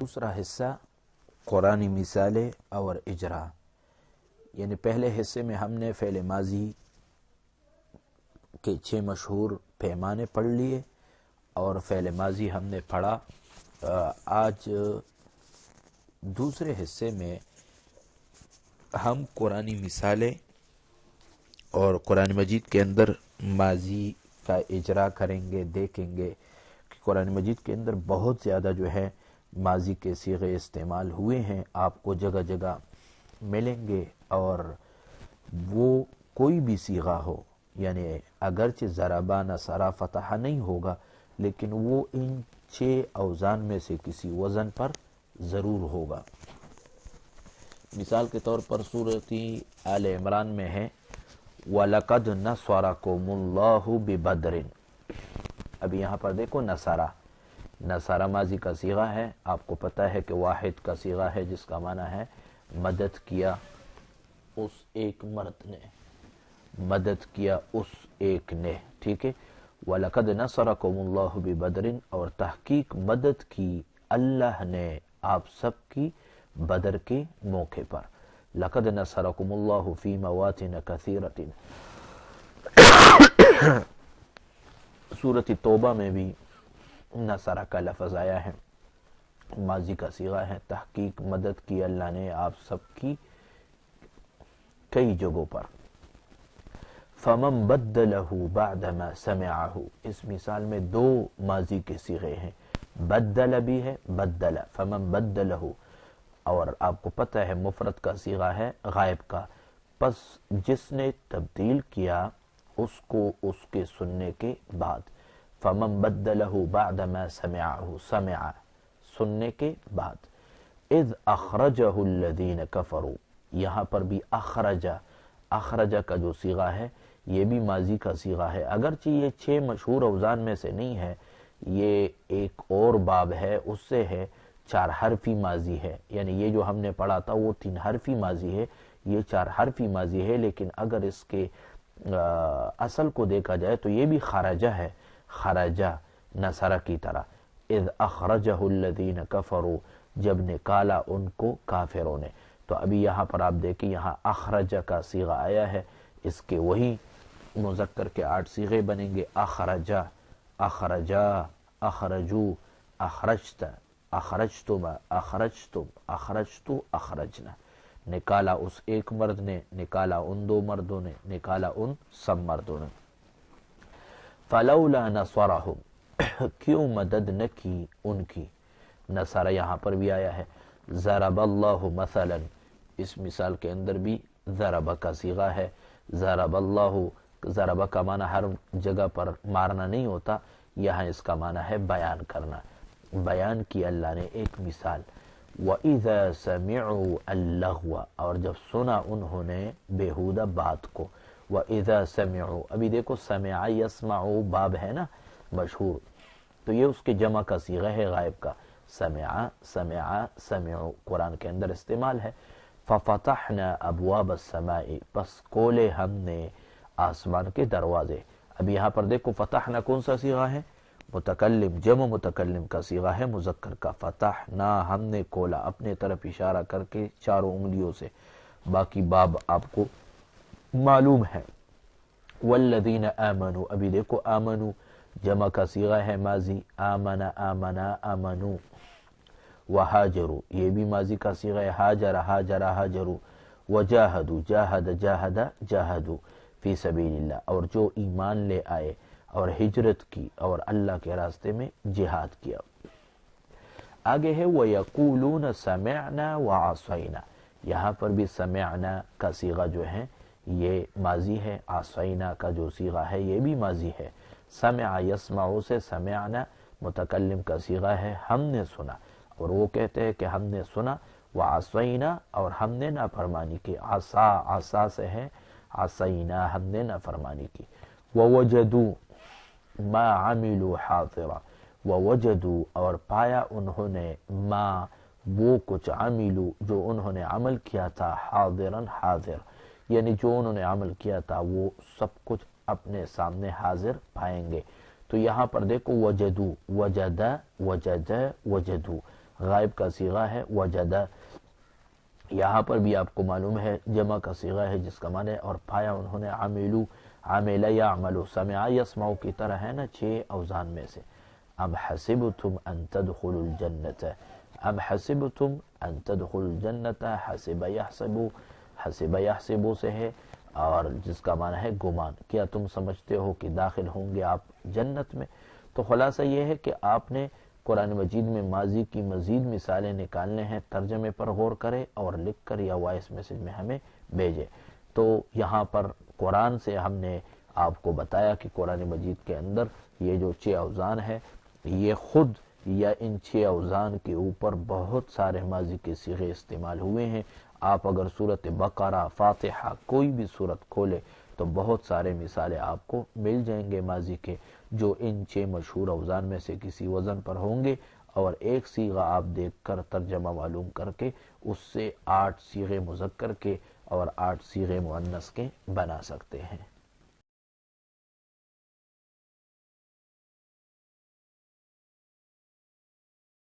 دوسرا حصہ قرآنی مثالیں اور اجرا، یعنی پہلے حصے میں ہم نے فعل ماضی کے 6 مشہور پیمانے پڑھ لیے اور فعل ماضی ہم نے پڑھا۔ آج دوسرے حصے میں ہم قرآنی مثالیں اور قرآن مجید کے اندر ماضی کا اجرا کریں گے، دیکھیں گے کہ قرآن مجید کے اندر بہت زیادہ جو ہے ماضی کے صیغے استعمال ہوئے ہیں، آپ کو جگہ جگہ ملیں گے، اور وہ کوئی بھی صیغہ ہو، یعنی اگرچہ ضربا نصرا فتح نہیں ہوگا لیکن وہ ان 6 اوزان میں سے کسی وزن پر ضرور ہوگا۔ مثال کے طور پر سورۃ آل عمران میں ہے وَلَقَدْ نَصَرَكُمُ اللَّهُ بِبَدْرٍ۔ اب یہاں پر دیکھو نصرہ ماضی کا صیغہ ہے، آپ کو پتہ ہے کہ واحد کا صیغہ ہے جس کا معنی ہے مدد کیا اس ایک مرد نے، مدد کیا اس ایک نے، ٹھیک ہے۔ وَلَقَدْ نَصَرَكُمُ اللَّهُ بِبَدْرٍ، اور تحقیق مدد کی اللہ نے آپ سب کی بدر کے موقع پر۔ لَقَدْ نَصَرَكُمُ اللَّهُ فِي مَوَاطِنَ كَثِيرَةٍ۔ سورۃ توبہ میں بھی نصرہ کا لفظ آیا ہے، ماضی کا صیغہ ہے، تحقیق مدد کی اللہ نے آپ سب کی کئی جگہوں پر۔ فَمَن بَدَّلَهُ بَعْدَمَا سَمِعَهُ، اس مثال میں 2 ماضی کے صیغے ہیں، بدل بھی ہے، بدل، فَمَن بَدَّلَهُ، اور آپ کو پتہ ہے مفرد کا صیغہ ہے غائب کا، پس جس نے تبدیل کیا اس کو اس کے سننے کے بعد۔ فَمَن بَدَّلَهُ بَعْدَمَا سَمِعَهُ، سمع سننے کے بعد۔ اذ اخرجہ الذین کفروا، یہاں پر بھی اخرجہ کا جو صیغہ ہے یہ بھی ماضی کا صیغہ ہے، اگرچہ یہ 6 مشہور اوزان میں سے نہیں ہے، یہ ایک اور باب ہے، اس سے ہے 4 حرفی ماضی ہے، یعنی یہ جو ہم نے پڑھا تھا وہ 3 حرفی ماضی ہے، یہ 4 حرفی ماضی ہے، لیکن اگر اس کے اصل کو دیکھا جائے تو یہ بھی خرجہ ہے، خرجہ نصرہ کی طرح۔ اذ اخرجہ الذین کفروا، جب نکالا ان کو کافروں نے۔ تو ابھی یہاں پر آپ دیکھیں یہاں اخرجہ کا صیغہ آیا ہے، اس کے وہی مذکر کے 8 صیغے بنیں گے، اخرجہ، اخرجا، اخرجو، اخرجت، اخرجتم، اخرجتم، اخرجتو، اخرجنا، نکالا اس ایک مرد نے، نکالا ان 2 مردوں نے، نکالا ان سب مردوں نے۔ فَلَوْلَا نَصَرَهُمْ، کیوں مدد نہ کی ان کی، نصرہ یہاں پر بھی آیا ہے۔ ضرب اللہ مثلا، اس مثال کے اندر بھی ضرب کا صیغہ ہے، ضرب اللہ، ضرب کا معنی ہر جگہ پر مارنا نہیں ہوتا، یہاں اس کا معنی ہے بیان کرنا، بیان کی اللہ نے ایک مثال۔ وَإِذَا سَمِعُوا اللَّغْوَ، اور جب سنا انہوں نے بیہودہ بات کو، وَإِذَا سَمِعُوا، ابھی دیکھو سمع یسمعوا باب ہے نا مشہور، تو یہ اس کے جمع کا صیغہ ہے غائب کا، سمع، سمع، سمعوا قرآن کے اندر استعمال ہے۔ فَفَتَحْنَا أَبْوَابَ السَّمَاءِ، پس کھولے ہم نے آسمان کے دروازے۔ اب یہاں پر دیکھو فتحنا کون سا صیغہ ہے، متکلم، جمع متکلم کا صیغہ ہے مذکر کا، فتحنا ہم نے کھولا، اپنے طرف اشارہ کر کے 4 انگلیوں سے، باقی باب آپ کو معلوم ہے۔ والذین آمنوا، ابھی دیکھو آمنوا جمع کا صیغہ ہے ماضی، آمنا، آمنا، آمنو۔ وہاجروا، یہ بھی ماضی کا صیغہ ہے، ہاجر، ہاجر، ہاجروا۔ وجاہدوا، جاہد، جاہد، جاہدوا فی سبیل اللہ، اور جو ایمان لے آئے اور ہجرت کی اور اللہ کے راستے میں جہاد کیا۔ آگے ہے وَيَقُولُونَ سَمِعْنَا وَعَصَيْنَا، یہاں پر بھی سمعنا کا صیغہ جو ہے یہ ماضی ہے، عصینا کا جو صیغہ ہے یہ بھی ماضی ہے۔ سمع یسمعو سے سمعنا متکلم کا صیغہ ہے، ہم نے سنا، اور وہ کہتے ہیں کہ ہم نے سنا، وعصینا، اور ہم نے نافرمانی کی، عصا، عصا سے ہے، عصینا ہم نے نافرمانی کی۔ وَوَجَدُوا مَا عَمِلُوا حَاضِرًا، وَوَجَدُوا، اور پایا انہوں نے ما وہ کچھ، عملوا جو انہوں نے عمل کیا تھا، حاضراً حاضر، یعنی جو انہوں نے عمل کیا تھا وہ سب کچھ اپنے سامنے حاضر پائیں گے۔ تو یہاں پر دیکھو وجدو، وجد، وجد، وجدو، غائب کا صیغہ ہے وجدہ، یہاں پر بھی آپ کو معلوم ہے جمع کا صیغہ ہے جس کا معنی ہے اور پایا انہوں نے عملو، عمل یعملو، سمع یسمعو کی طرح ہے نا 6 اوزان میں سے۔ ام حسبتم ان تدخلوا الجنت، ام حسبتم ان تدخلوا الجنت، حسب یحسبو، حسب یحسبو سے ہے اور جس کا معنی ہے گمان، کیا تم سمجھتے ہو کہ داخل ہوں گے آپ جنت میں؟ تو خلاصہ یہ ہے کہ آپ نے قرآن مجید میں ماضی کی مزید مثالیں نکالنے ہیں، ترجمے پر غور کرے اور لکھ کر یا وائس میسج میں ہمیں بھیجے۔ تو یہاں پر قرآن سے ہم نے آپ کو بتایا کہ قرآن مجید کے اندر یہ جو 6 اوزان ہے یہ خود یا ان 6 اوزان کے اوپر بہت سارے ماضی کے صیغے استعمال ہوئے ہیں۔ آپ اگر سورۃ بقرہ، فاتحہ کوئی بھی سورت کھولے تو بہت سارے مثالیں آپ کو مل جائیں گے ماضی کے جو ان 6 مشہور اوزان میں سے کسی وزن پر ہوں گے، اور ایک صیغہ آپ دیکھ کر ترجمہ معلوم کر کے اس سے 8 صیغے مذکر کے اور 8 صیغے مؤنث کے بنا سکتے ہیں۔